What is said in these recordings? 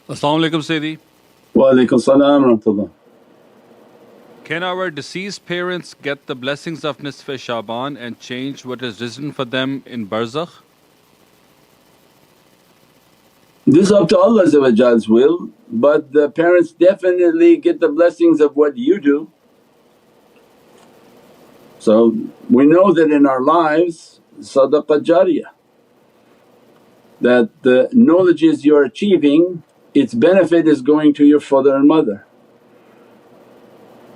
As-salamu alaykum Sayyidi. Wa alaykum salam wa rahmatullah. Can our deceased parents get the blessings of Nisf Shaban and change what is written for them in Barzakh? This is up to Allah's will, but the parents definitely get the blessings of what you do. So we know that in our lives sadaqah jariyah, that the knowledges you're achieving, its benefit is going to your father and mother.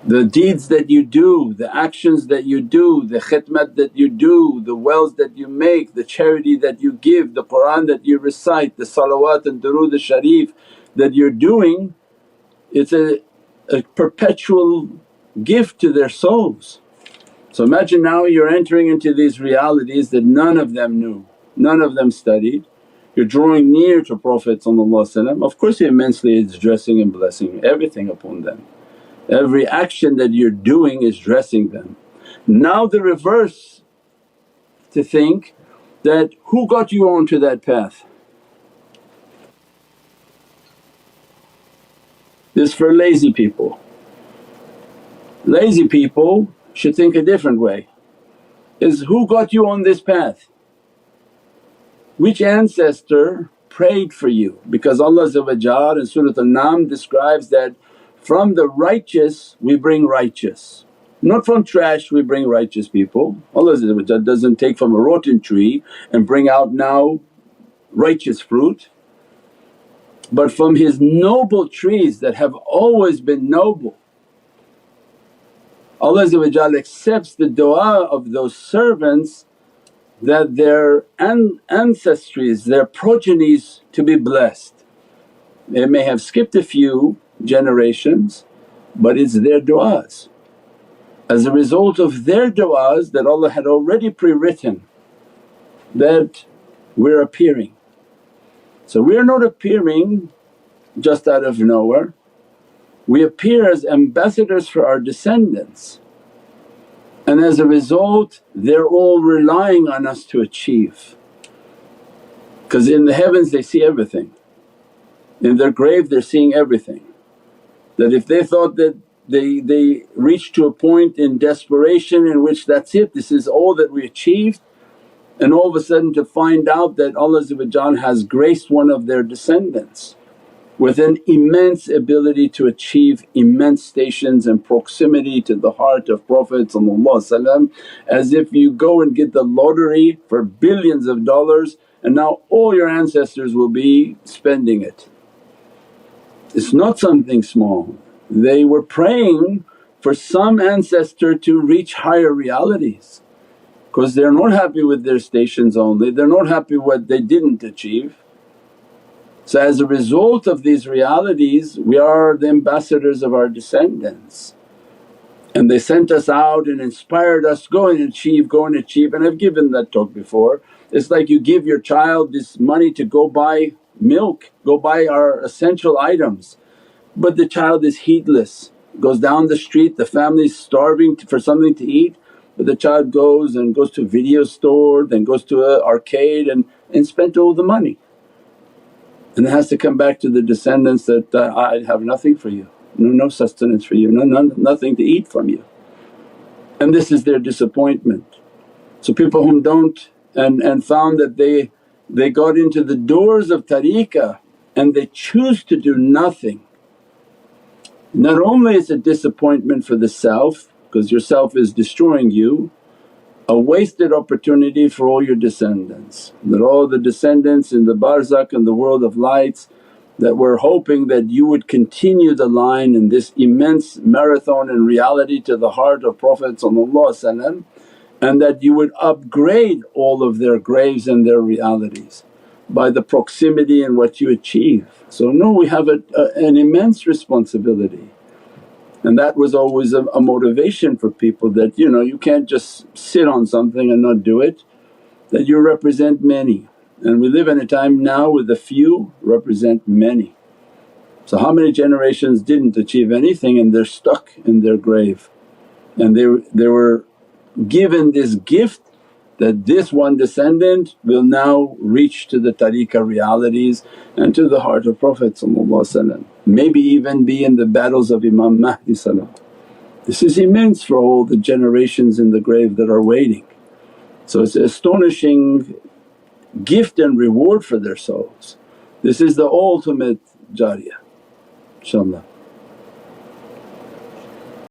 The deeds that you do, the actions that you do, the khidmat that you do, the wells that you make, the charity that you give, the Qur'an that you recite, the salawat and durood al-sharif that you're doing, it's a perpetual gift to their souls. So imagine now you're entering into these realities that none of them knew, none of them studied. You're drawing near to Prophet, of course He immensely is dressing and blessing everything upon them. Every action that you're doing is dressing them. Now the reverse to think that who got you onto that path? This is for lazy people. Lazy people should think a different way, is who got you on this path? Which ancestor prayed for you? Because Allah in Surat An-Nam describes that from the righteous we bring righteous, not from trash we bring righteous people. Allah doesn't take from a rotten tree and bring out now righteous fruit, but from His noble trees that have always been noble. Allah accepts the du'a of those servants that their ancestries, their progenies to be blessed. They may have skipped a few generations but it's their du'as. As a result of their du'as that Allah had already pre-written that we're appearing. So we're not appearing just out of nowhere, we appear as ambassadors for our descendants, and as a result they're all relying on us to achieve. Because in the heavens they see everything, in their grave they're seeing everything. That if they thought that they reached to a point in desperation in which that's it, this is all that we achieved, and all of a sudden to find out that Allah has graced one of their descendants with an immense ability to achieve immense stations and proximity to the heart of Prophet, as if you go and get the lottery for billions of dollars and now all your ancestors will be spending it. It's not something small. They were praying for some ancestor to reach higher realities because they're not happy with their stations only, they're not happy what they didn't achieve. So as a result of these realities we are the ambassadors of our descendants, and they sent us out and inspired us, go and achieve, go and achieve. And I've given that talk before. It's like you give your child this money to go buy milk, go buy our essential items, but the child is heedless, goes down the street, the family's starving for something to eat, but the child goes to a video store, then goes to an arcade and spent all the money. And it has to come back to the descendants that, I have nothing for you, no sustenance for you, nothing to eat from you. And this is their disappointment. So people whom don't and found that they got into the doors of tariqah and they choose to do nothing. Not only is it disappointment for the self because your self is destroying you, a wasted opportunity for all your descendants. That all the descendants in the barzakh and the world of lights, that we're hoping that you would continue the line in this immense marathon in reality to the heart of Prophet, and that you would upgrade all of their graves and their realities by the proximity and what you achieve. So no, we have an immense responsibility. And that was always a motivation for people that you can't just sit on something and not do it, that you represent many. And we live in a time now where the few represent many. So how many generations didn't achieve anything and they're stuck in their grave, and they were given this gift that this one descendant will now reach to the tariqah realities and to the heart of Prophet, maybe even be in the battles of Imam Mahdi. This is immense for all the generations in the grave that are waiting. So it's an astonishing gift and reward for their souls. This is the ultimate jariyah, inshaAllah.